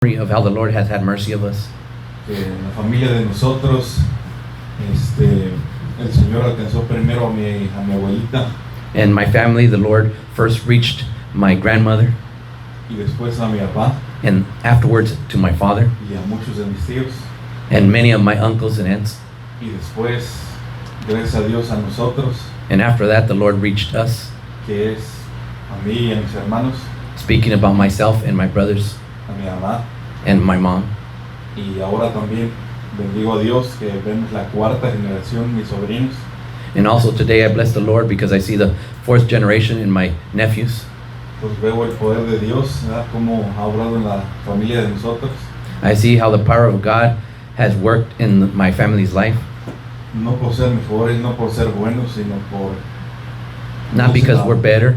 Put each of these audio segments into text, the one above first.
of how the Lord has had mercy of us. En la familia de nosotros, el Señor alcanzó primero a mi abuelita In my family, the Lord first reached my grandmother, y después a mi papá and afterwards to my father, y a muchos de mis tíos, and many of my uncles and aunts. y después, gracias a Dios, a nosotros, And after that, the Lord reached us, que es a mí y a mis hermanos, speaking about myself and my brothers a mi mamá, and my mom. y ahora también bendigo a Dios que vemos la cuarta generación, mis sobrinos, And also today, I bless the Lord because I see the fourth generation in my nephews. pues veo el poder de Dios, ¿verdad? Cómo ha obrado en la familia de nosotros, I see how the power of God has worked in my family's life, no por ser mejores, no por ser buenos, sino por, not because we're better,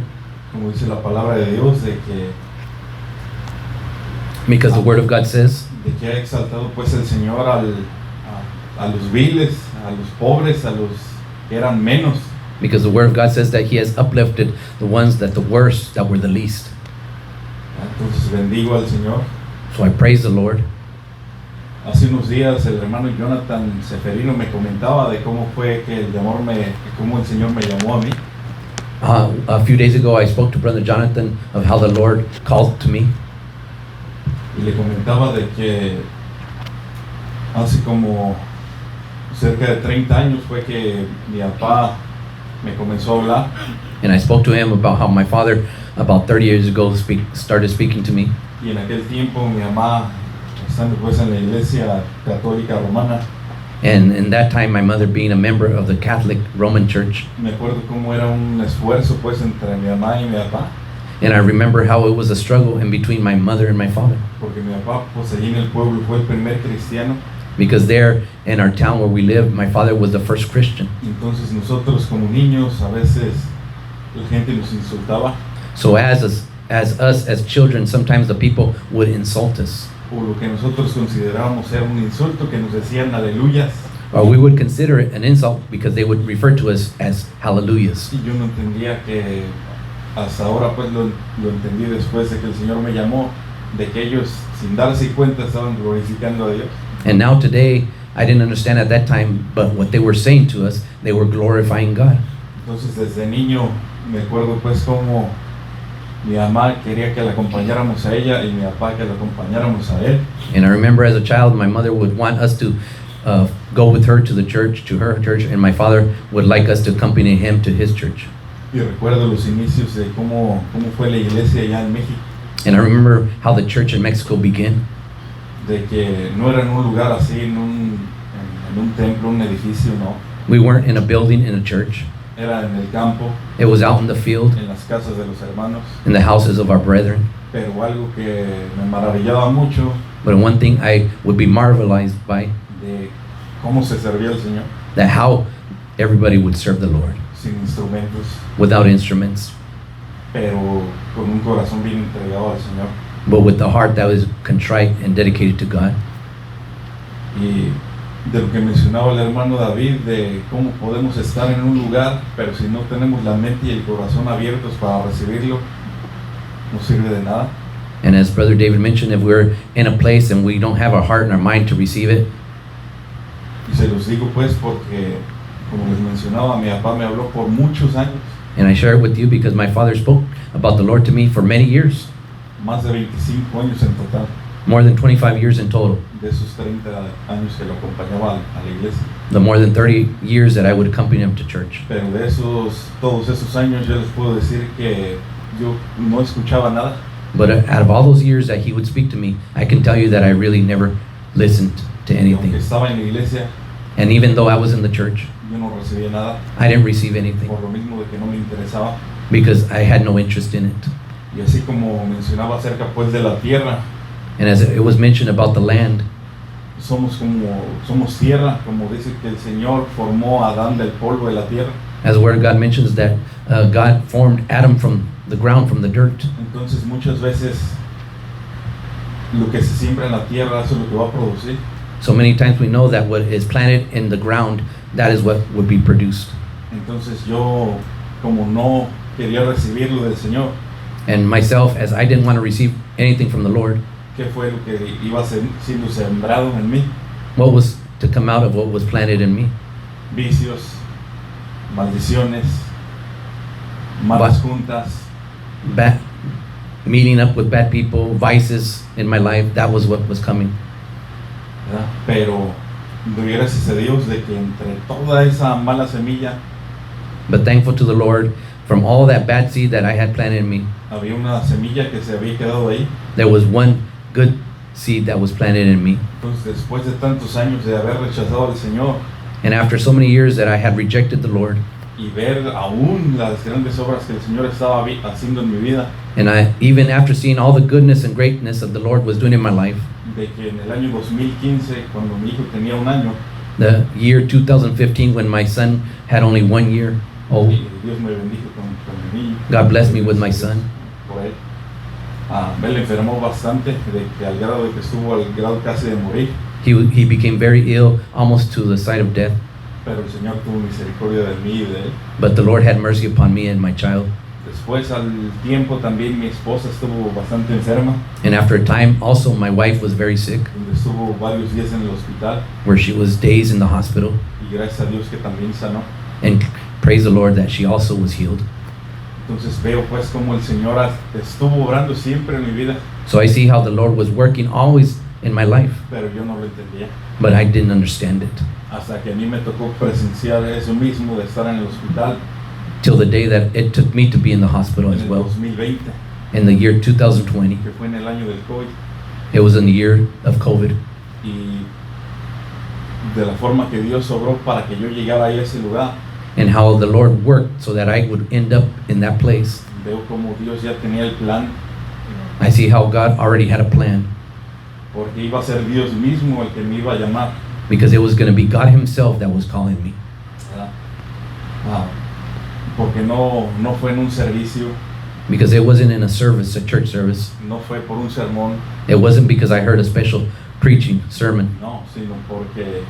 como dice la palabra de Dios, because the Word of God says, de que ha exaltado pues el Señor a los viles, a los pobres, a los que eran menos. because the Word of God says that He has uplifted the ones that the worst, that were the least. Entonces bendigo al Señor. So I praise the Lord. Hace unos días el hermano Jonathan Seferino me comentaba de cómo fue que cómo el Señor me llamó a mí. A few days ago, I spoke to Brother Jonathan of how the Lord called to me. Y le comentaba de que hace como cerca de 30 años fue que mi papá me comenzó a hablar. And I spoke to him about how my father, about 30 years ago, started speaking to me. Y en aquel tiempo mi mamá, estando pues en la iglesia católica romana, And in that time, my mother being a member of the Catholic Roman Church. me acuerdo cómo era un esfuerzo pues entre mi mamá y mi papá, And I remember how it was a struggle in between my mother and my father. porque mi papá pues allí en el pueblo fue el primer cristiano. Because there in our town where we lived, my father was the first Christian. Entonces nosotros como niños a veces la gente nos insultaba, So as us as children, sometimes the people would insult us. o lo que nosotros considerábamos era un insulto, que nos decían aleluyas, Or we would consider it an insult because they would refer to us as hallelujahs. y yo no entendía que hasta ahora pues lo entendí después de que el Señor me llamó, de que ellos sin darse cuenta estaban glorificando a Dios. And now today, I didn't understand at that time, but what they were saying to us, they were glorifying God. Entonces desde niño me acuerdo pues cómo mi mamá quería que la acompañáramos a ella y mi papá que la acompañáramos a él. And I remember as a child, my mother would want us to go with her to the church, to her church, and my father would like us to accompany him to his church. Y recuerdo los inicios de cómo fue la iglesia allá en México, And I remember how the church in Mexico began. de que no era en un lugar así, en un templo, un edificio, no. We weren't in a building, in a church. Era en el campo, It was out in the field, en las casas de los hermanos. in the houses of our brethren. Pero algo que me maravillaba mucho But one thing I would be marvelized by, de cómo se servía el Señor, that how everybody would serve the Lord sin instrumentos, without instruments, pero con un corazón bien entregado al Señor. but with the heart that was contrite and dedicated to God. Y de lo que mencionaba el hermano David, de cómo podemos estar en un lugar, pero si no tenemos la mente y el corazón abiertos para recibirlo, no sirve de nada. And as Brother David mentioned, if we're in a place and we don't have our heart and our mind to receive it, Y se los digo pues porque, como les mencionaba, mi papá me habló por muchos años, and I share it with you because my father spoke about the Lord to me for many years, más de 25 años en total, more than 25 years in total, de esos 30 años que lo acompañaba a la iglesia. the more than 30 years that I would accompany him to church. Pero de todos esos años yo les puedo decir que yo no escuchaba nada. But out of all those years that he would speak to me, I can tell you that I really never listened to Y aunque anything. estaba en la iglesia, And even though I was in the church, yo no recibía nada, I didn't receive anything por lo mismo de que no me interesaba. because I had no interest in it. Y así como mencionaba acerca pues de la tierra, And as it was mentioned about the land, somos tierra, como dice que el Señor formó a Adán del polvo de la tierra. as the Word of God mentions that God formed Adam from the ground, from the dirt. Entonces muchas veces lo que se siembra en la tierra, eso es lo que va a producir. So many times we know that what is planted in the ground, that is what would be produced. Entonces yo, como no quería recibirlo del Señor, And myself, as I didn't want to receive anything from the Lord, ¿Qué fue lo que iba siendo sembrado en mí? What was to come out of what was planted in me? Vicios, maldiciones, malas juntas, Bad, meeting up with bad people, vices in my life. That was what was coming. ¿verdad? Pero doy gracias a Dios de que entre toda esa mala semilla But thankful to the Lord, from all that bad seed that I had planted in me, había una semilla que se había quedado ahí. there was one good seed that was planted in me. Entonces, después de tantos años de haber rechazado al Señor And after so many years that I had rejected the Lord, y ver aún las grandes obras que el Señor estaba haciendo en mi vida, and even after seeing all the goodness and greatness that the Lord was doing in my life, de que en el año 2015, cuando mi hijo tenía 1 año, the year 2015 when my son had only 1 year old, y Dios me bendijo con mi niño. God blessed me with my son. Por él. Él enfermó bastante, de que al grado de que estuvo al grado casi de morir, He became very ill, almost to the side of death. pero el Señor tuvo misericordia de mí y de él. But the Lord had mercy upon me and my child. Después, al tiempo, también mi esposa estuvo bastante enferma, And after a time, also my wife was very sick, donde estuvo varios días en el hospital, where she was days in the hospital. y gracias a Dios que también sanó. And praise the Lord that she also was healed. Entonces veo pues como el Señor estuvo obrando siempre en mi vida, So I see how the Lord was working always in my life, pero yo no lo entendía. but I didn't understand it Hasta que a mí me tocó presenciar eso mismo de estar en el hospital till the day that it took me to be in the hospital en as el well. 2020, In the year 2020, que fue en el año del COVID, it was in the year of COVID. y de la forma que Dios obró para que yo llegara a ese lugar. And how the Lord worked so that I would end up in that place. Veo como Dios ya tenía el plan, I see how God already had a plan, porque iba a ser Dios mismo el que me iba a llamar, because it was going to be God Himself that was calling me. ¿verdad? Porque no fue en un servicio, Because it wasn't in a service, a church service. no fue por un sermón, It wasn't because I heard a special preaching sermon, no, sino porque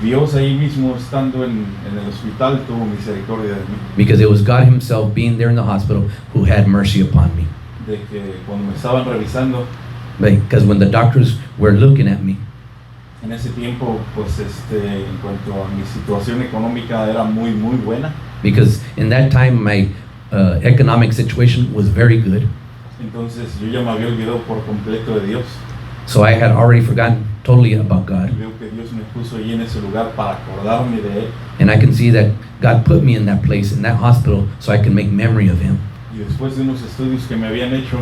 Dios ahí mismo estando en el hospital tuvo misericordia de mí, because it was God Himself being there in the hospital who had mercy upon me. de que cuando me estaban revisando, Because when the doctors were looking at me, en ese tiempo, pues en cuanto a mi situación económica era muy buena, because in that time my economic situation was very good, entonces yo ya me había olvidado por completo de Dios. so I had already forgotten totally about Y God. veo que Dios me puso ahí en ese lugar para acordarme de Él. And I can see that God put me in that place, in that hospital, so I can make memory of Him. Y después de unos estudios que me habían hecho,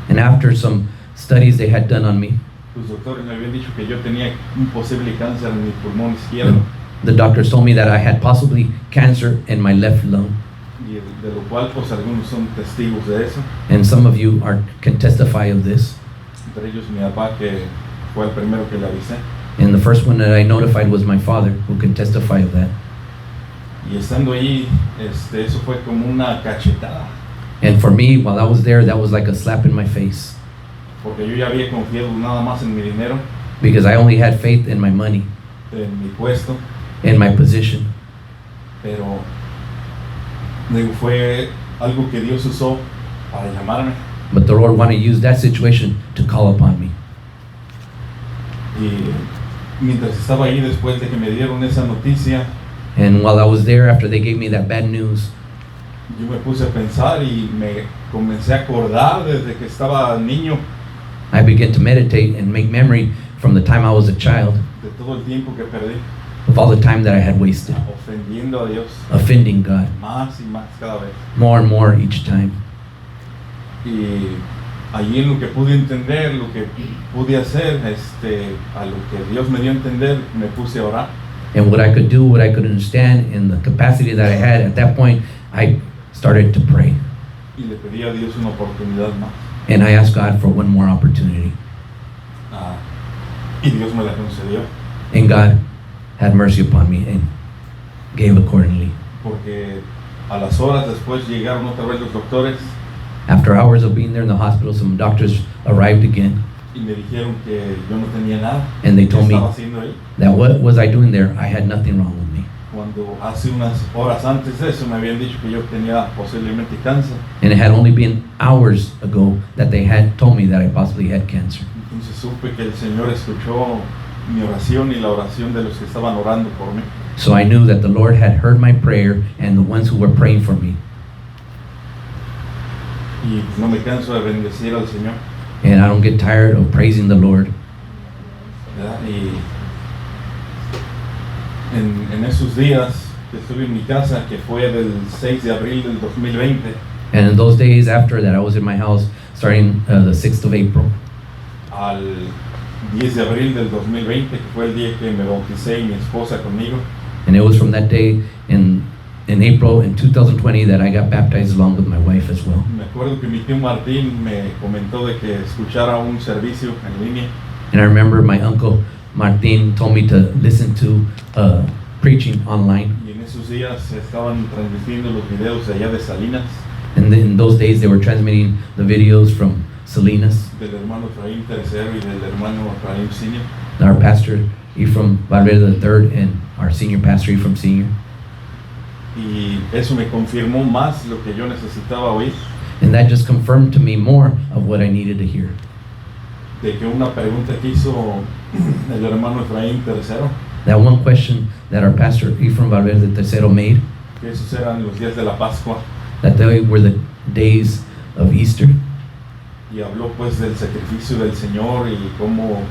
And after some studies they had done on me, los doctores me habían dicho que yo tenía un posible cáncer en mi pulmón izquierdo, the doctors told me that I had possibly cancer in my left lung. y de lo cual pues algunos son testigos de eso, And some of you can testify of this. entre ellos mi papá, que fue el primero que le avisé. And the first one that I notified was my father, who can testify of that. Y estando ahí, eso fue como una cachetada, And for me, while I was there, that was like a slap in my face, porque yo ya había confiado nada más en mi dinero, because I only had faith in my money, en mi puesto, in my position. pero digo, fue algo que Dios usó para llamarme. But the Lord wanted to use that situation to call upon me. Y mientras estaba ahí, después de que me dieron esa noticia, And while I was there, after they gave me that bad news, yo me puse a pensar y me comencé a acordar desde que estaba niño I began to meditate and make memory from the time I was a child de todo el tiempo que perdí of all the time that I had wasted, ofendiendo a Dios offending God más y más cada vez. more and more each time. Y allí en lo que pude entender, lo que pude hacer, a lo que Dios me dio a entender, me puse a orar. And what I could do, what I could understand, in the capacity that I had at that point, I started to pray. Y le pedí a Dios una oportunidad más. And I asked God for one more opportunity. Y Dios me la concedió. And God had mercy upon me and gave accordingly. Porque a las horas después llegaron otra vez los doctores After hours of being there in the hospital, some doctors arrived again, y me dijeron que yo no tenía nada. and they ¿Qué told me estaba haciendo ahí? that what was I doing there? I had nothing wrong with me. Cuando hace unas horas antes de eso me habían dicho que yo tenía posiblemente cáncer. And it had only been hours ago that they had told me that I possibly had cancer. Entonces supe que el Señor escuchó mi oración y la oración de los que estaban orando por mí. So I knew that the Lord had heard my prayer and the ones who were praying for me. Y no me canso de bendecir al Señor, And I don't get tired of praising the Lord. ¿verdad? Y en esos días que estuve en mi casa, que fue del 6 de abril del 2020 And in those days after that, I was in my house starting the 6th of April. al 10 de abril del 2020, que fue el día que me bauticé y mi esposa conmigo. And it was from that day in April in 2020 that I got baptized along with my wife as well. Me acuerdo que mi tío Martín me comentó de que escuchara un servicio en línea. And I remember my uncle Martin told me to listen to preaching online. Y en esos días se estaban transmitiendo los videos de allá de Salinas, And in those days they were transmitting the videos from Salinas. del hermano Efraín Tercero y del hermano Efraín Senior. Our pastor Ephraim Valverde III and our senior pastor Ephraim Sr. Y eso me confirmó más lo que yo necesitaba oír, And that just confirmed to me more of what I needed to hear. de que una pregunta que hizo el hermano Efraín Tercero, That one question that our pastor Ephraim Valverde III made, que esos eran los días de la Pascua, that they were the days of Easter. y habló pues del sacrificio del Señor y cómo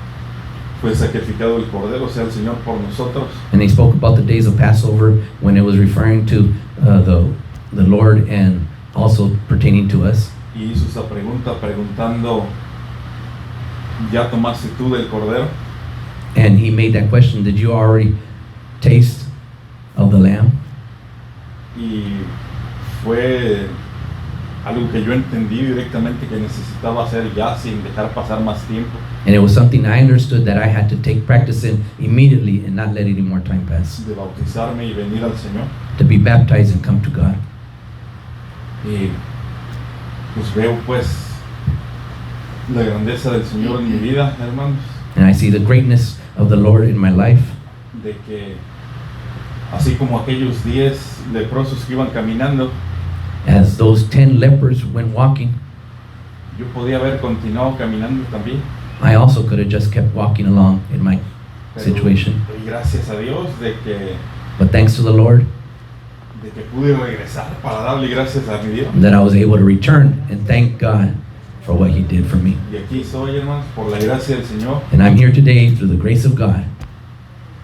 fue sacrificado el Cordero, o sea, el Señor por nosotros. And they spoke about the days of Passover when it was referring to the Lord and also pertaining to us. Y hizo esa pregunta preguntando, ¿ya tomaste tú del Cordero? And he made that question, did you already taste of the Lamb? Y fue algo que yo entendí directamente que necesitaba hacer ya sin dejar pasar más tiempo. And it was something I understood that I had to take practice in immediately and not let any more time pass. De bautizarme y venir al Señor. To be baptized and come to God. Y pues veo pues la grandeza del Señor en mi vida, hermanos, And I see the greatness of the Lord in my life. de que así como aquellos 10 leprosos que iban caminando, As those 10 lepers went walking, yo podía haber continuado caminando también. I also could have just kept walking along in my Pero situation. doy gracias a Dios But thanks to the Lord de que pude regresar para darle gracias a mi Dios. that I was able to return and thank God for what He did for me. Y aquí soy, hermanos, por la gracia del Señor, And I'm here today through the grace of God,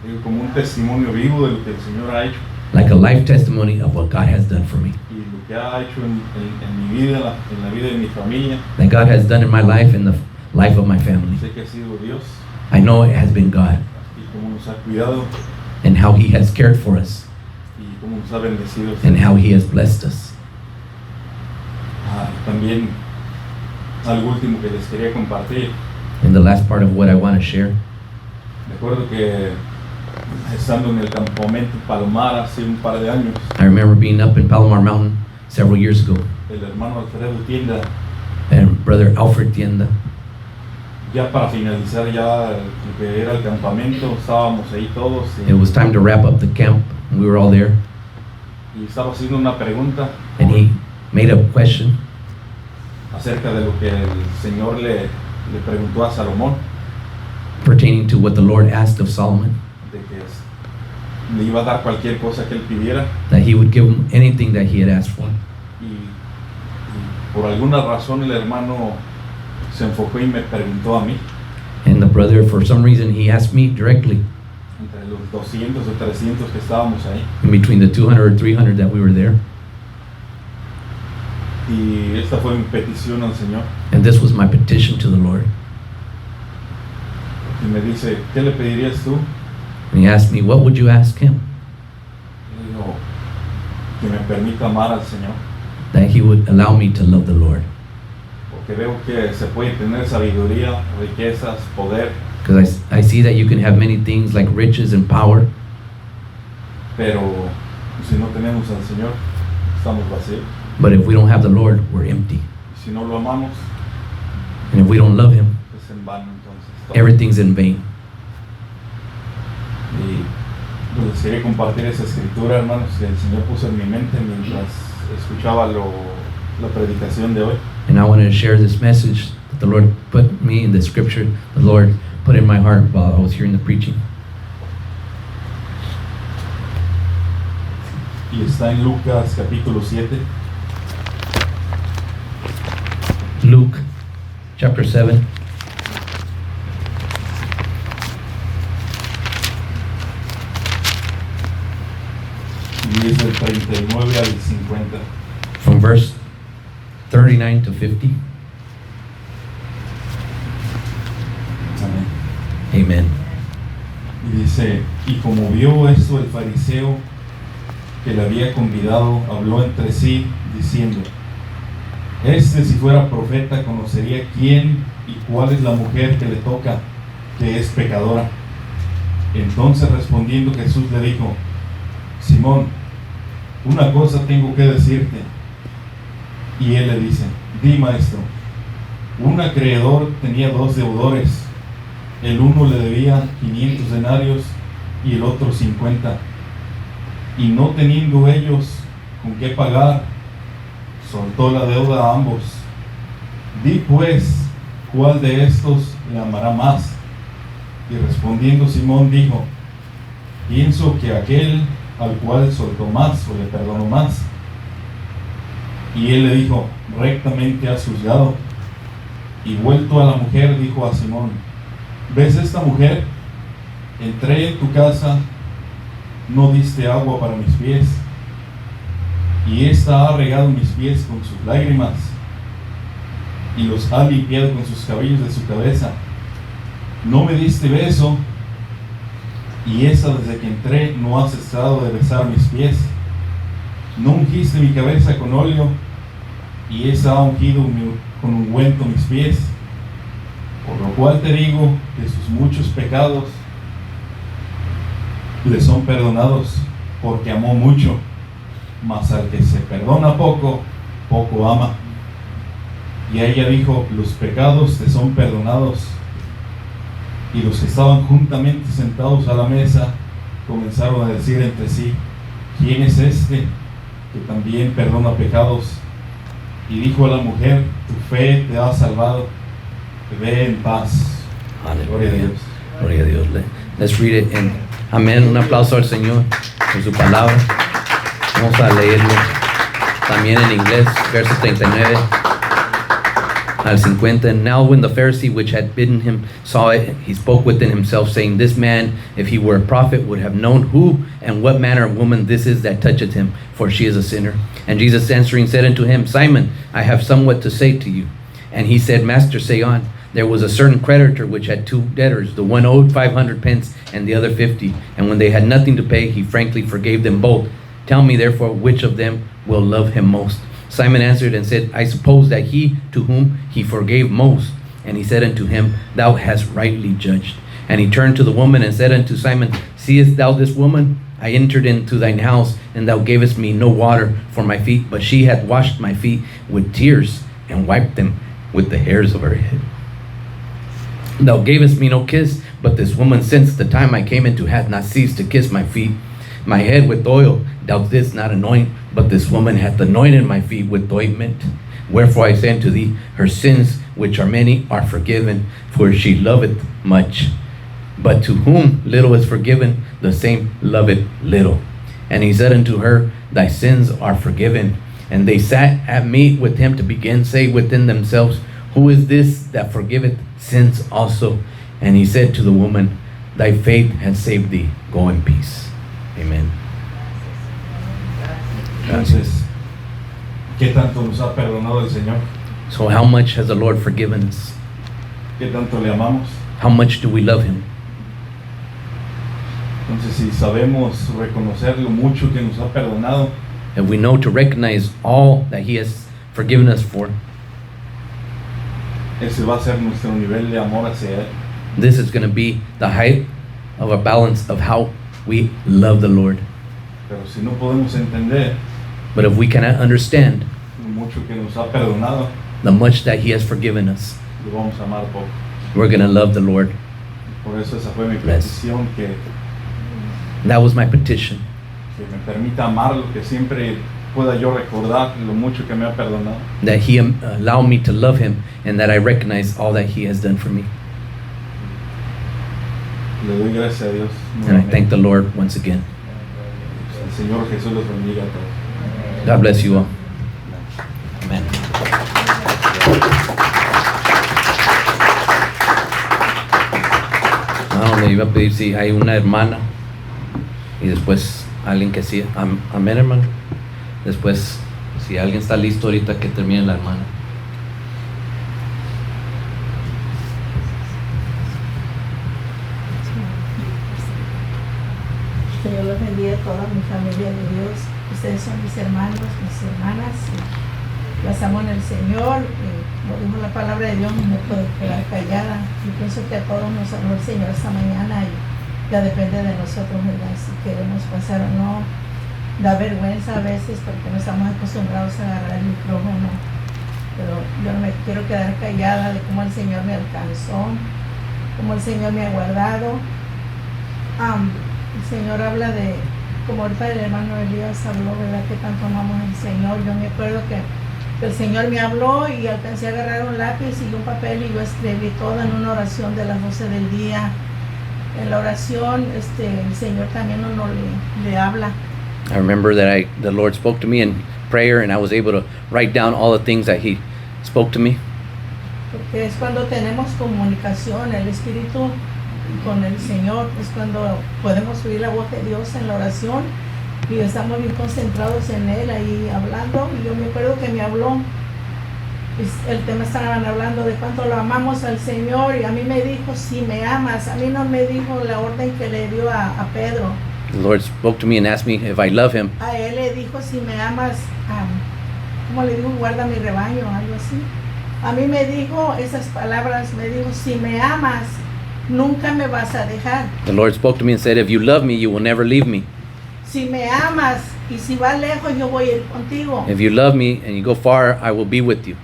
digo, como un testimonio vivo de lo que el Señor ha hecho like a life testimony of what God has done for me, y lo que ha hecho en mi vida, en la vida de mi familia. that God has done in my life and the life of my family. Sé que ha sido Dios I know it has been God y cómo nos ha cuidado and how He has cared for us y cómo nos ha bendecido. and how He has blessed us. También algo último que les quería compartir. And the last part of what I want to share, Me acuerdo que estando en el campamento Palomar hace un par de años, I remember being up in Palomar Mountain several years ago, el hermano Alfredo Tienda, and Brother Alfred Tienda, ya para finalizar ya lo que era el campamento, estábamos ahí todos it was time to wrap up the camp. We were all there, y estaba haciendo una pregunta and he made a question acerca de lo que el Señor le preguntó a Salomón, pertaining to what the Lord asked of Solomon, de que le iba a dar cualquier cosa que él pidiera, that He would give him anything that he had asked for. y por alguna razón el hermano se enfocó y me preguntó a mí, And the brother, for some reason, he asked me directly, entre los 200 o 300 que estábamos ahí, in between the 200 or 300 that we were there, y esta fue mi petición al Señor, and this was my petition to the Lord. y me dice, ¿qué le pedirías tú? And he asked me, what would you ask Him? Y digo, que me permita amar al Señor, That He would allow me to love the Lord. porque veo que se puede tener sabiduría, riquezas, poder, Because I see that you can have many things like riches and power, pero si no tenemos al Señor, estamos vacíos. but if we don't have the Lord, we're empty. Y si no lo amamos, And if we don't love Him, es en vano entonces. todo. everything's in vain. Y pues les quería compartir esa escritura, hermanos, que el Señor puso en mi mente mientras escuchaba la predicación de hoy. And I wanted to share this message that the Lord put me in the scripture, the Lord put in my heart while I was hearing the preaching. Y está en Lucas capítulo 7. Luke chapter 7. Y es del 39 al 50. From verse 39 to 50. Amén. Amen. Y dice, y como vio esto el fariseo que le había convidado, habló entre sí, diciendo, este si fuera profeta conocería quién y cuál es la mujer que le toca, que es pecadora. Entonces respondiendo Jesús le dijo, Simón, una cosa tengo que decirte. Y él le dice, di maestro. Un acreedor tenía 2 deudores. El uno le debía 500 denarios y el otro 50. Y no teniendo ellos con qué pagar, soltó la deuda a ambos. Di pues, ¿cuál de estos le amará más? Y respondiendo Simón dijo, pienso que aquel al cual soltó más o le perdonó más. Y él le dijo, rectamente has juzgado. Y vuelto a la mujer dijo a Simón, ¿ves esta mujer? Entré en tu casa, no diste agua para mis pies, y ésta ha regado mis pies con sus lágrimas, y los ha limpiado con sus cabellos de su cabeza. No me diste beso, y esa desde que entré no ha cesado de besar mis pies. No ungiste mi cabeza con óleo, y esa ha ungido con ungüento mis pies. Por lo cual te digo que sus muchos pecados le son perdonados, porque amó mucho. Mas al que se perdona poco, poco ama. Y ella dijo, los pecados te son perdonados. Y los que estaban juntamente sentados a la mesa comenzaron a decir entre sí, ¿quién es este que también perdona pecados? Y dijo a la mujer, tu fe te ha salvado, ve en paz. Gloria a Dios. Gloria a Dios. Let's read it in Amén. Un aplauso al Señor por su palabra. Vamos a leerlo también en inglés, versos 39 al 50. And now when the Pharisee which had bidden him saw it, he spoke within himself, saying, this man, if he were a prophet, would have known who and what manner of woman this is that toucheth him, for she is a sinner. And Jesus answering said unto him, Simon, I have somewhat to say to you. And he said, Master, say on. There was a certain creditor which had 2 debtors. The one owed 500 pence and the other 50. And when they had nothing to pay, he frankly forgave them both. Tell me therefore which of them will love him most. Simon answered and said, I suppose that he to whom he forgave most. And he said unto him, Thou hast rightly judged. And he turned to the woman and said unto Simon, Seest thou this woman? I entered into thine house, and thou gavest me no water for my feet, but she hath washed my feet with tears and wiped them with the hairs of her head. Thou gavest me no kiss, but this woman since the time I came into hath not ceased to kiss my feet. My head with oil thou didst not anoint, but this woman hath anointed my feet with ointment. Wherefore I say unto thee, her sins, which are many, are forgiven, for she loveth much. But to whom little is forgiven, the same loveth little. And he said unto her, Thy sins are forgiven. And they sat at meat with him to begin, say within themselves, Who is this that forgiveth sins also? And he said to the woman, Thy faith hath saved thee. Go in peace. Amen. Entonces, ¿qué tanto nos ha perdonado el Señor? So how much has the Lord forgiven us? ¿Qué tanto le amamos? How much do we love him? Entonces, si sabemos reconocer lo mucho que nos ha perdonado, If we know to recognize all that he has forgiven us for, ese va a ser nuestro nivel de amor hacia Él. this is going to be the height of a balance of how we love the Lord. Pero si no podemos entender But if we cannot understand lo mucho que nos ha perdonado, the much that he has forgiven us, lo vamos a amar poco. we're going to love the Lord. Por eso esa fue mi Yes. petición, que That was my petition, me permita amar lo que siempre pueda yo recordar lo mucho que me ha perdonado. that He allow me to love Him, and that I recognize all that He has done for me. Le doy gracias a Dios. And I thank the Lord once again. El Señor Jesús los bendiga a todos. God bless you all. Amen. Le iba a pedir si hay una hermana y después alguien que sí. Amén, hermano. Después, si alguien está listo ahorita, que termine la hermana. Señor los bendiga a toda mi familia de Dios. Ustedes son mis hermanos, mis hermanas. Y las amo en el Señor. Como dijo la palabra de Dios, no me puedo quedar callada. Yo pienso que a todos nos habló el Señor esta mañana y ya depende de nosotros, ¿verdad? Si queremos pasar o no. Da vergüenza a veces porque no estamos acostumbrados a agarrar el micrófono. Pero yo no me quiero quedar callada de cómo el Señor me alcanzó, cómo el Señor me ha guardado. El Señor habla de, como ahorita el hermano Elías habló, ¿verdad? Que tanto amamos al Señor. Yo me acuerdo que el Señor me habló y alcancé a agarrar un lápiz y un papel y yo escribí todo en una oración de las 12 del día. En la oración, el Señor también uno le habla. I remember that the Lord spoke to me in prayer, and I was able to write down all the things that He spoke to me. Porque es cuando tenemos comunicación, el Espíritu con el Señor, es cuando podemos oír la voz de Dios en la oración y estamos bien concentrados en Él ahí hablando. Y yo me acuerdo que me habló, el tema estaban hablando de cuánto lo amamos al Señor y a mí me dijo, si me amas. A mí no me dijo la orden que le dio a Pedro. The Lord spoke to me and asked me if I love Him. A él le dijo, si me amas, ¿cómo le dijo? Guarda mi rebaño, algo así. A mí me dijo esas palabras, me dijo, si me amas, nunca me vas a dejar. The Lord spoke to me and said, if you love me, you will never leave me. Si me amas y si vas lejos, yo voy a ir contigo. If you love me and you go far, I will be with you.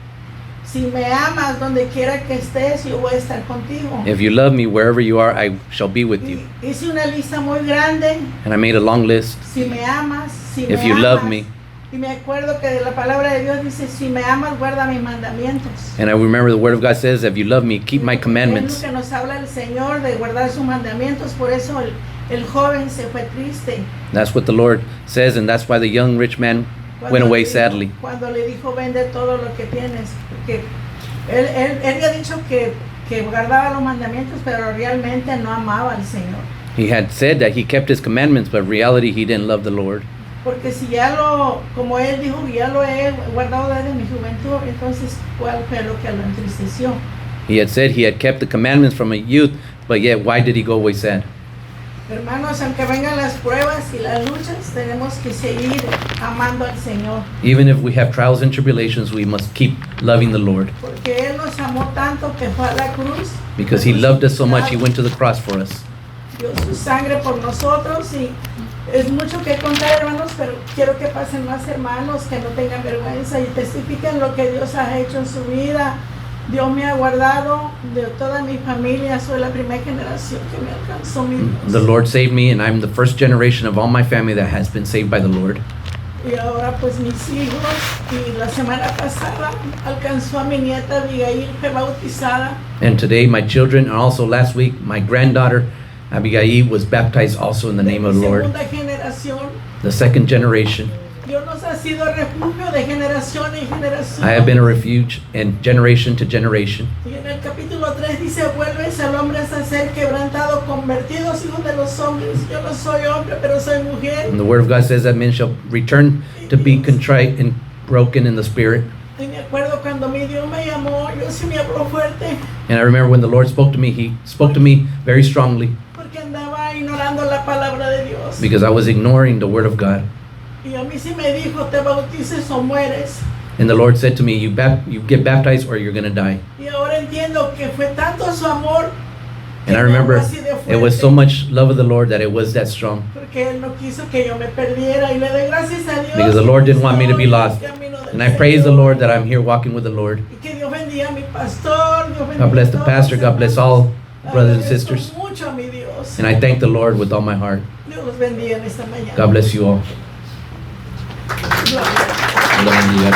Si me amas, donde quiera que estés, yo voy a estar contigo. If you love me, wherever you are, I shall be with you. Hice una lista muy grande. And I made a long list. Si me amas, si If me you amas. love me. Y me acuerdo que la palabra de Dios dice, si me amas, guarda mis mandamientos. And I remember the word of God says, if you love me, keep my commandments. Es lo que nos habla el Señor de guardar sus mandamientos, por eso el joven se fue triste. That's what the Lord says, and that's why the young rich man went away sadly. Cuando le dijo, vende todo lo que tienes, porque él había dicho que guardaba los mandamientos, pero realmente no amaba al Señor. He had said that he kept his commandments, but in reality he didn't love the Lord. Porque si como él dijo, ya lo he guardado desde mi juventud, entonces ¿cuál fue lo que lo entristeció? He had said he had kept the commandments from a youth, but yet why did he go away sad? Hermanos, aunque vengan las pruebas y las luchas, tenemos que seguir amando al Señor. Even if we have trials and tribulations, we must keep loving the Lord. Porque Él nos amó tanto que fue a la cruz. Because he loved us so much, he went to the cross for us. Dio su sangre por nosotros y es mucho que contar, hermanos, pero quiero que pasen más hermanos, que no tengan vergüenza y testifiquen lo que Dios ha hecho en su vida. Dios me ha guardado de toda mi familia, soy la primera generación que me alcanzó mi Dios. The Lord saved me, and I'm the first generation of all my family that has been saved by the Lord. Y ahora pues mis hijos, y la semana pasada alcanzó a mi nieta Abigail, fue bautizada. And today my children, and also last week my granddaughter Abigail was baptized also in the name of the Lord. Segunda generación. The second generation. Dios nos ha sido refugio de generación en generación. I have been a refuge and generation to generation. Y en el capítulo 3 dice, vuelves al hombre a ser quebrantado, convertidos hijos de los hombres. Yo no soy hombre, pero soy mujer. And the word of God says that men shall return to be contrite and broken in the spirit. Y me acuerdo cuando mi Dios me llamó, yo sí me habló fuerte. And I remember when the Lord spoke to me, he spoke to me very strongly. Porque andaba ignorando la palabra de Dios. Because I was ignoring the word of God. Y a mí sí me dijo, te bautices o mueres. And the Lord said to me, you get baptized or you're going to die. Y ahora entiendo que fue tanto su amor. And I remember it was so much love of the Lord that it was that strong. Porque Él no quiso que yo me perdiera y le doy gracias a Dios. Because the Lord didn't want me to be lost. And I praise the Lord that I'm here walking with the Lord. Y que Dios bendiga a mi pastor, Dios bendiga God bless the a todos pastor. los God bless all brothers and sisters. Agradezco mucho a mi Dios. And I thank the Lord with all my heart. Dios los bendiga en esta mañana. God bless you all. Dios lo bendiga.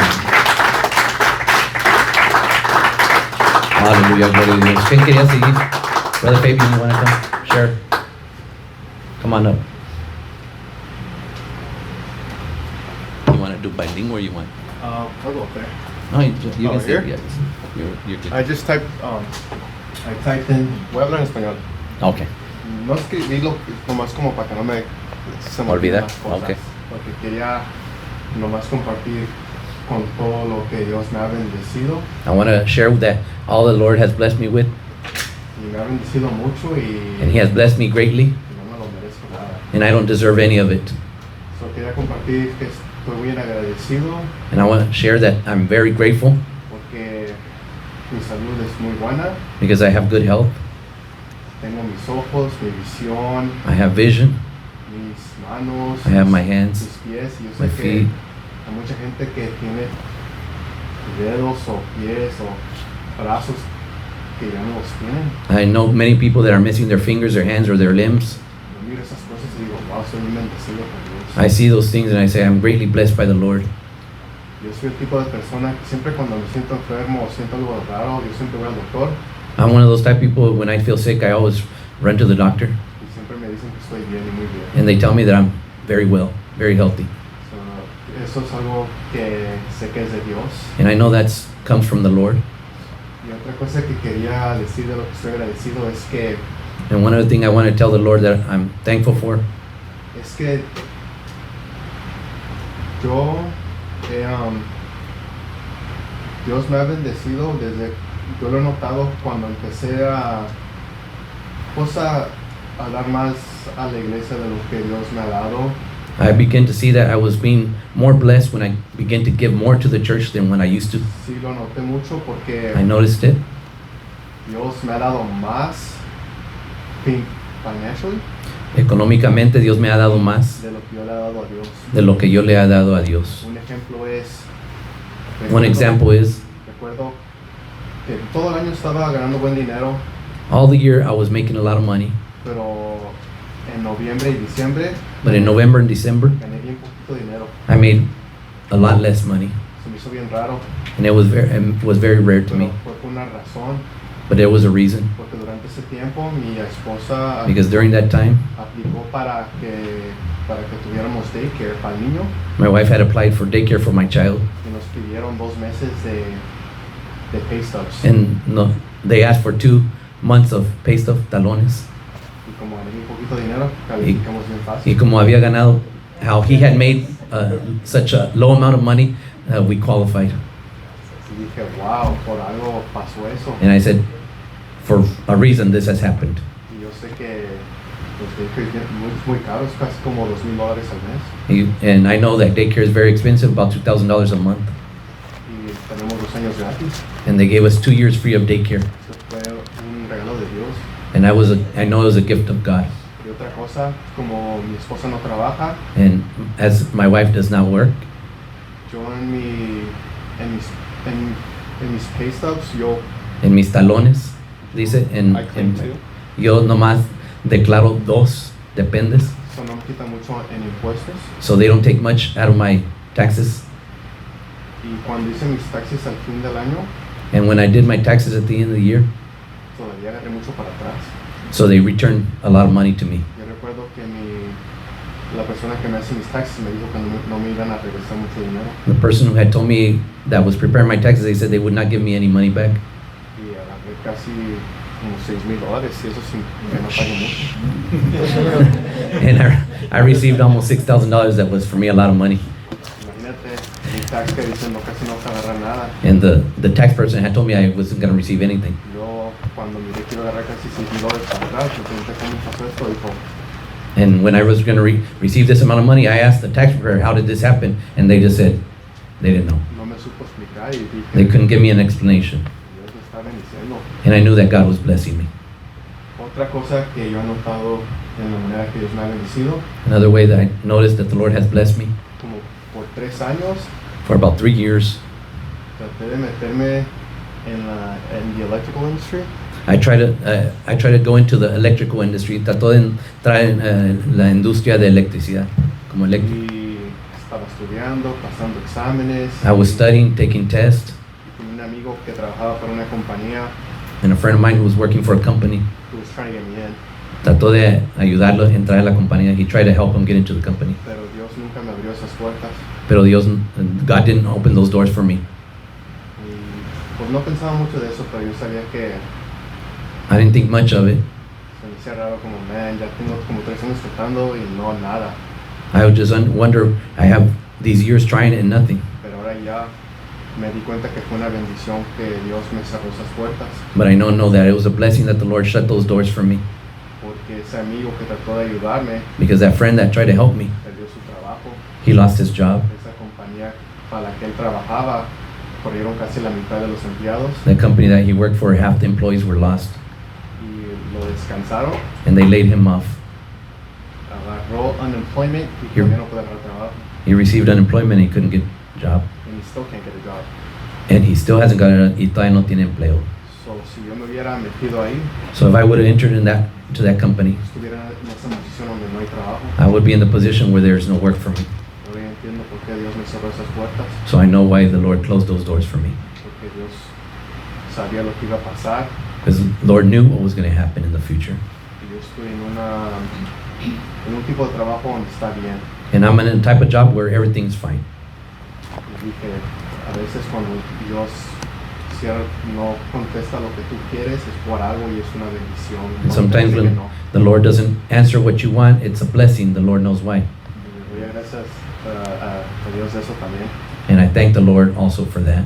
Aleluya, gloria a Dios. ¿Quién quería seguir? Brother Fabian, you want to come? Sure. Come on up. You want to do bilingual or you want? I'll go up there. No, you Oh, can say here? yes. You're good. I just typed, in, voy a hablar en español. Okay. No escribí nomás como para que no se me Olvida, olviden las cosas. ok. Porque quería nomás compartir con todo lo que Dios me ha bendecido. I want to share that all the Lord has blessed me with, Y me ha bendecido mucho and He y has blessed me greatly, no me lo merezco nada. and I don't deserve any of it. So quería compartir que estoy bien agradecido And I want to share that I'm very grateful porque mi salud es muy buena. because I have good health, Tengo mis ojos, mi visión, I have vision, mis manos, I have my hands, mis pies. Y yo my sé que feet. hay mucha gente que tiene dedos o pies o brazos que ya no los tienen. I know many people that are missing their fingers, their hands, or their limbs. Yo miro esas cosas y digo, wow, soy un bendecido por Dios. I see those things and I say, I'm greatly blessed by the Lord. Yo soy el tipo de persona que siempre cuando me siento enfermo o siento algo raro, yo siempre voy al doctor I'm one of those type of people, when I feel sick, I always run to the doctor, y siempre me dicen que estoy bien y muy bien. and they tell me that I'm very well, very healthy. So, eso es algo que sé que es de Dios. And I know that comes from the Lord. Y otra cosa que quería decir de lo que estoy agradecido es que And one other thing I want to tell the Lord that I'm thankful for es que yo Dios me ha bendecido yo lo he notado cuando empecé a dar más a la iglesia de lo que Dios me ha dado. I begin to see that I was being more blessed when I began to give more to the church than when I used to. Sí lo noté mucho porque I noticed it. Dios me ha dado más financially Económicamente, Dios me ha dado más de lo que yo le he dado a Dios. de lo que yo le he dado a Dios. Un ejemplo es One example is, recuerdo que todo el año estaba ganando buen dinero, all the year I was making a lot of money, pero en noviembre y diciembre but in November and December, gané bien poquito dinero. I made a lot less money, Se me hizo bien raro, and it was very rare to pero me. fue por una razón, But there was a reason, porque durante ese tiempo mi esposa because during that time, aplicó para que tuviéramos daycare para el niño my wife had applied for daycare for my child, y nos pidieron 2 meses de pay stubs. and no, they asked for 2 months of pay stub, talones. Y como gané bien poquito dinero, calificamos bien Y fácil. como había ganado, how he had made such a low amount of money, we qualified. Y dije, wow, por algo pasó eso. And I said, for a reason this has happened. Y yo sé que los daycares es muy caros, casi como $2,000 al mes. And I know that daycare is very expensive, about $2,000 a month. Y tenemos 2 años gratis. And they gave us 2 years free of daycare. Eso fue un regalo de Dios. And I know it was a gift of God. Y otra cosa, como mi esposa no trabaja, And as my wife does not work, yo en mis pay stubs, yo en mis talones, dice, I claim two. yo nomás declaro 2 dependes. Eso no me quita mucho en impuestos. So they don't take much out of my taxes. Y cuando hice mis taxes al fin del año, And when I did my taxes at the end of the year, todavía agarré mucho para atrás. so they returned a lot of money to me. Yo recuerdo que la persona que me hace mis taxes me dijo que no me iban a regresar mucho dinero. The person who had told me that was preparing my taxes, they said they would not give me any money back. Y agarré casi como $6,000 y eso sin que no pague mucho. And I received almost $6,000. That was for me a lot of money. Imagínate, mi tax que diciendo casi no se agarra nada. And the tax person had told me I wasn't going to receive anything. Yo cuando miré que iba a agarrar casi $6,000 para atrás, me pregunté cómo pasó esto, dijo, And when I was going to receive this amount of money, I asked the tax preparer, how did this happen? And they just said they didn't know. no me supo explicar y dije, They couldn't give me an explanation. Dios me está bendiciendo. And I knew that God was blessing me. Otra cosa que yo he notado en la manera que Dios me ha bendecido, Another way that I noticed that the Lord has blessed me, como por 3 años, for about 3 years, traté de meterme en the electrical industry. I try to go into the electrical industry. Trato de entrar en la industria de electricidad, como eléctrico. Y estaba estudiando, pasando exámenes. I was studying, taking tests, Y tenía un amigo que trabajaba para una compañía and a friend of mine who was working for a company who was trying to get me in. trató de ayudarlo a entrar a la compañía. He tried to help him get into the company. Pero Dios nunca me abrió esas puertas. Pero God didn't open those doors for me. Y pues no pensaba mucho de eso, pero yo sabía que I didn't think much of it. se me hacía raro como, man, ya tengo como 3 años tratando y no nada. I would just wonder, I have these years trying it and nothing. Pero ahora ya me di cuenta que fue una bendición que Dios me cerró esas puertas. But I know that it was a blessing that the Lord shut those doors for me. Porque ese amigo que trató de ayudarme Because that friend that tried to help me, perdió su trabajo. he lost his job. Esa compañía para la que él trabajaba corrieron casi la mitad de los empleados The company that he worked for, half the employees were lost. y lo descansaron. And they laid him off. Agarró unemployment y Here. todavía no puede agarrar trabajo. He received unemployment and he couldn't get a job. And he still can't get a job. And he still hasn't got it, y todavía no tiene empleo. So, si yo me hubiera metido ahí, So if I would have entered to that company, estuviera en esa posición donde no hay trabajo. I would be in the position where there's no work for me. Ahora ya entiendo por qué Dios me cerró esas puertas. So I know why the Lord closed those doors for me. Porque Dios sabía lo que iba a pasar. Because the Lord knew what was going to happen in the future. Y yo estoy en un tipo de trabajo donde está bien. And I'm in a type of job where everything's fine. Y dije, a veces cuando Dios no contesta lo que tú quieres es por algo y es una bendición. And Cuando sometimes te dice que when no, the Lord doesn't answer what you want, it's a blessing. The Lord knows why. y le doy gracias a Dios de eso también. And I thank the Lord also for that.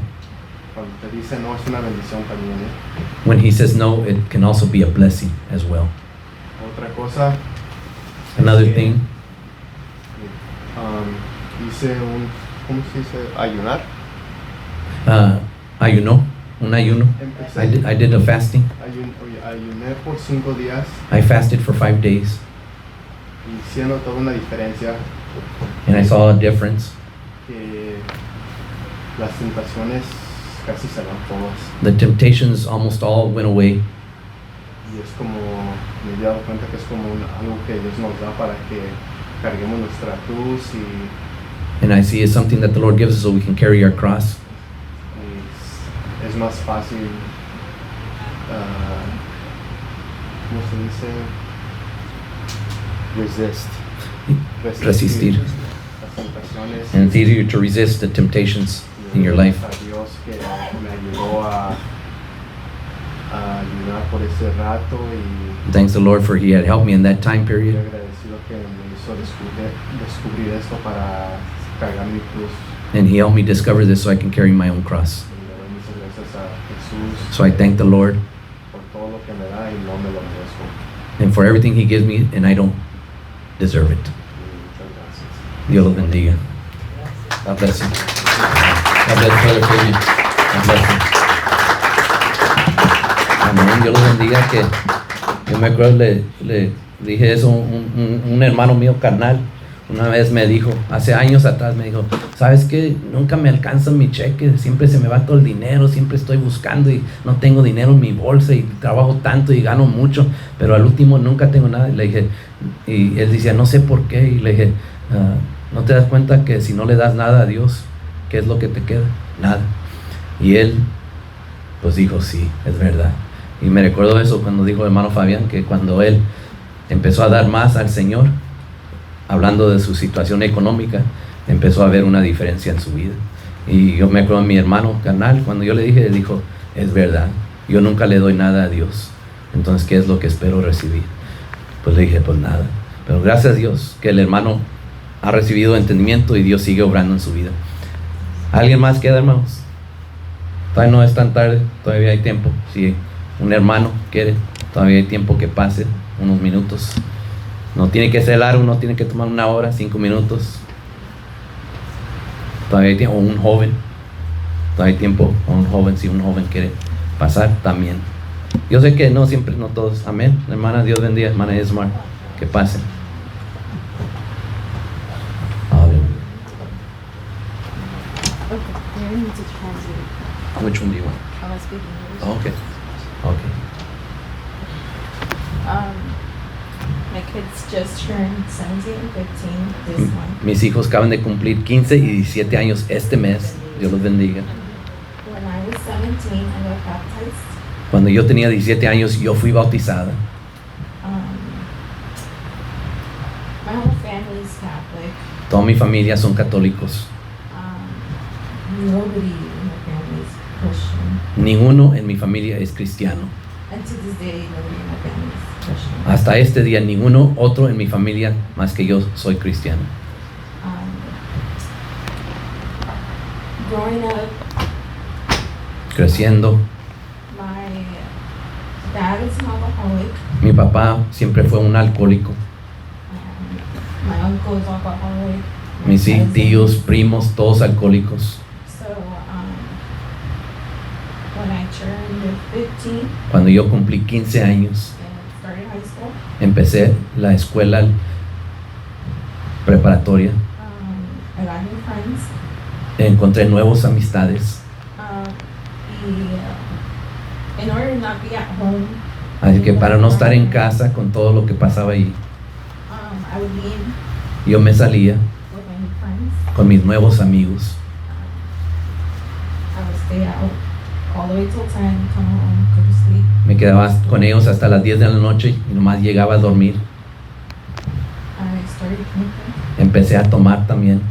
Cuando te dice no es una bendición también. When He says no, it can also be a blessing as well. Otra cosa, Another que, thing, hice ¿cómo se dice? Ayunar. ayuno, un ayuno. Empecé, I did a fasting. ayuné por 5 días I fasted for 5 days, y sí he notado una diferencia and I saw a difference. que las tentaciones casi se van todas. The temptations almost all went away, Y es como, me he dado cuenta que es como algo que Dios nos da para que carguemos nuestra cruz y and I see it's something that the Lord gives us so we can carry our cross. es más fácil, ¿cómo se dice? Resistir. Las tentaciones. And it's easier to resist the temptations in your life. Gracias a Dios que me ayudó a ayudar por ese rato y Thanks the Lord for He had helped me in that time estoy period, agradecido que me hizo descubrir esto para cargar mi cruz. and He helped me discover this so I can carry my own cross. Y le doy muchas gracias a Jesús So I thank the Lord por todo lo que me da y no me lo merezco. and for everything He gives me, and I don't deserve it. Y muchas gracias. Dios los bendiga. God bless you. God bless Brother Fabian. God bless you. Amén. Dios los bendiga. Que yo me acuerdo, le dije eso a un hermano mío carnal. Una vez me dijo, hace años atrás me dijo, ¿sabes qué? Nunca me alcanza mi cheque, siempre se me va todo el dinero, siempre estoy buscando y no tengo dinero en mi bolsa y trabajo tanto y gano mucho, pero al último nunca tengo nada. Y le dije, y él decía, no sé por qué. Y le dije, ¿no te das cuenta que si no le das nada a Dios, qué es lo que te queda? Nada. Y él, pues dijo, sí, es verdad. Y me recuerdo eso cuando dijo el hermano Fabián, que cuando él empezó a dar más al Señor, hablando de su situación económica, empezó a ver una diferencia en su vida. Y yo me acuerdo de mi hermano carnal, cuando yo le dije, él dijo, es verdad, yo nunca le doy nada a Dios, entonces ¿qué es lo que espero recibir? Pues le dije, pues nada, pero gracias a Dios que el hermano ha recibido entendimiento y Dios sigue obrando en su vida. ¿Alguien más queda, hermanos? Todavía no es tan tarde, todavía hay tiempo. Si un hermano quiere, todavía hay tiempo que pase, unos minutos. No tiene que ser largo, no tiene que tomar 1 hora, 5 minutos. Todavía hay tiempo. O un joven, todavía hay tiempo. O un joven, si un joven quiere pasar también. Yo sé que no siempre, no todos. Amén. Hermana, Dios bendiga, hermana Esmar, que pasen. Okay, I need to translate. Which one do you want? I was speaking English. Oh, okay. Okay. Me kids just turned 17 and 15 this month. Mis hijos acaban de cumplir 15 y 17 años este mes. Dios los bendiga. When I was 17, I got baptized. Cuando yo tenía 17 años, yo fui bautizada. My whole family is Catholic. Toda mi familia son católicos. Nobody in my family is Christian. Ninguno en mi familia es cristiano. And to this day, nobody in my family is Christian. Hasta este día, ninguno otro en mi familia más que yo soy cristiano. Growing up, Creciendo, my dad is an alcoholic. mi papá siempre fue un alcohólico. My uncle is alcoholic. My Mis cousins. tíos, primos, todos alcohólicos. So, when I turned 15 Cuando yo cumplí 15 años, and started high school, empecé la escuela preparatoria. I got new friends. Encontré nuevas amistades. In order to not be at home, Así que para no estar en casa con todo lo que pasaba ahí, I would leave yo me salía with my new friends. con mis nuevos amigos. I would stay out all the way till 10, come home, go to sleep. Me quedaba con ellos hasta las 10 de la noche y nomás llegaba a dormir. I started drinking. Empecé a tomar también.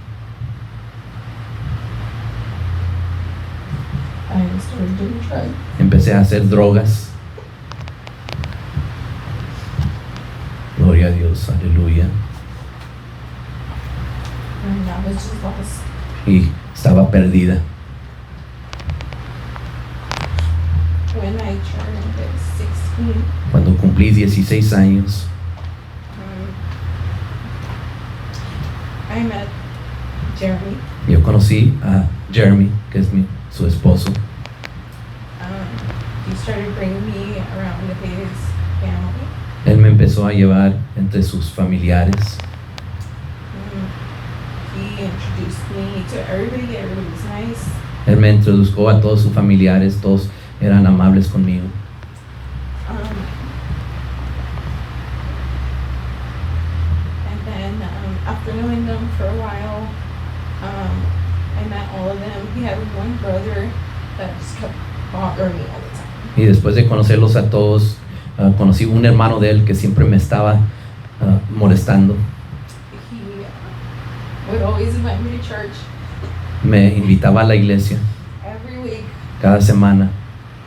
I started doing drugs. Empecé a hacer drogas. Gloria a Dios, aleluya. And I was just lost. Y estaba perdida. When I turned 16, Cuando cumplí 16 años, I met Jeremy. yo conocí a Jeremy, que es su esposo. He started bringing me around with his family. Él me empezó a llevar entre sus familiares. He introduced me to everybody. Everybody was nice. Él me introdujo a todos sus familiares, todos eran amables conmigo. And then after knowing them for a while, I met all of them. He had one brother that just kept bothering me all the time. Y después de conocerlos a todos, conocí un hermano de él que siempre me estaba molestando. He would always invite me to church Me invitaba a la iglesia every week cada semana,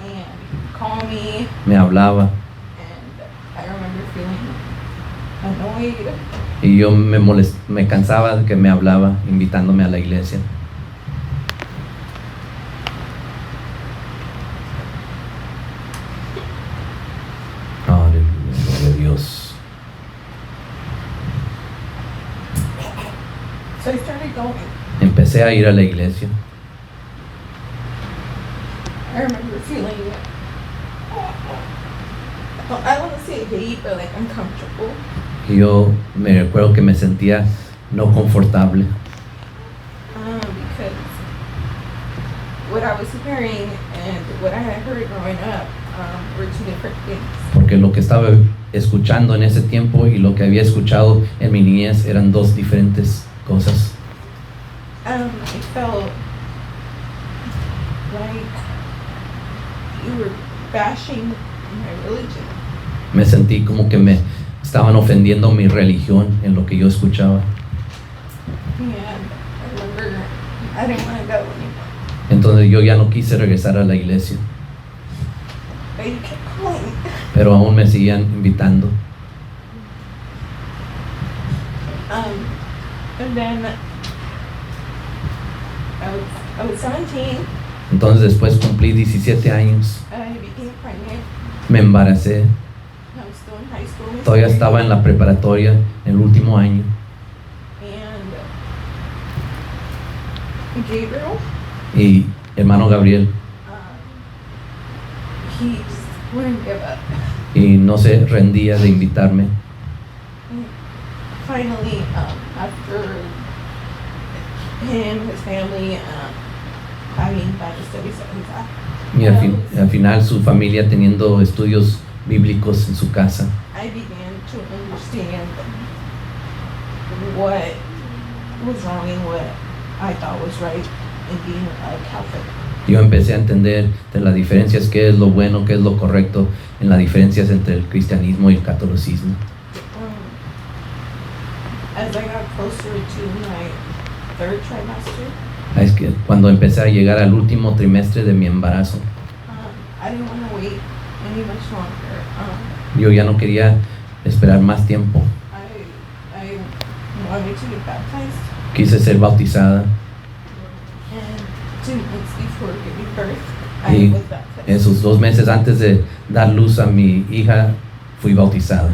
and he'd call me, me hablaba and I remember feeling annoyed. y yo me cansaba de que me hablaba invitándome a la iglesia. Aleluya, gloria a Dios. So I started going. Empecé a ir a la iglesia. I remember feeling, I don't want to say hate, but like uncomfortable. Y yo me recuerdo que me sentía no confortable Because what I was hearing and what I had heard growing up were two different things. porque lo que estaba escuchando en ese tiempo y lo que había escuchado en mi niñez eran dos diferentes cosas. I felt like you were bashing my religion. Me sentí como que me estaban ofendiendo mi religión en lo que yo escuchaba. And I remember I didn't want to go anymore. Entonces yo ya no quise regresar a la iglesia, But you kept calling. pero aún me seguían invitando. And then I was 17. Entonces después cumplí 17 años, I became pregnant. me embaracé, I was still in high school. todavía estaba en la preparatoria, en el último año. And Gabriel, Y hermano Gabriel, he just wouldn't give up. y no se rendía de invitarme. Finally, after him, his family, having Bible studies at his house, Y al final su familia teniendo estudios bíblicos en su casa. I began to understand what was wrong and what I thought was right in being a Catholic. Yo empecé a entender de las diferencias, qué es lo bueno, qué es lo correcto, en las diferencias entre el cristianismo y el catolicismo. As I got closer to my third trimester, Es que cuando empecé a llegar al último trimestre de mi embarazo, I didn't want to wait any much longer. yo ya no quería esperar más tiempo. I wanted to get baptized, Quise ser bautizada and 2 months before giving birth, y I was baptized. esos 2 meses antes de dar luz a mi hija fui bautizada.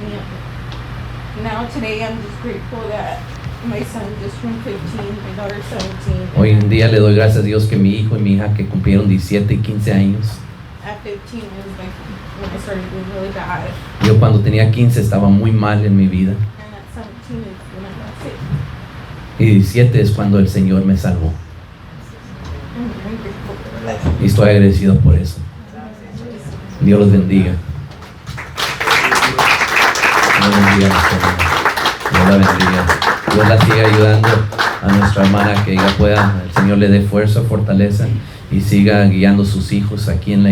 Yeah. Now today I'm just grateful that my son just turned 15, my daughter 17. Hoy en día le doy gracias a Dios que mi hijo y mi hija, que cumplieron 17 y 15 años, At 15 was like when I started doing really bad, yo cuando tenía 15 estaba muy mal en mi vida, and at 17 is when I got sick. y 17 es cuando el Señor me salvó, I'm very grateful for that. y estoy agradecido por eso. Dios los bendiga. Dios bendiga a nuestra hermana. Dios la bendiga. Dios la siga ayudando a nuestra hermana, que ella pueda, el Señor le dé fuerza, fortaleza y siga guiando sus hijos aquí en la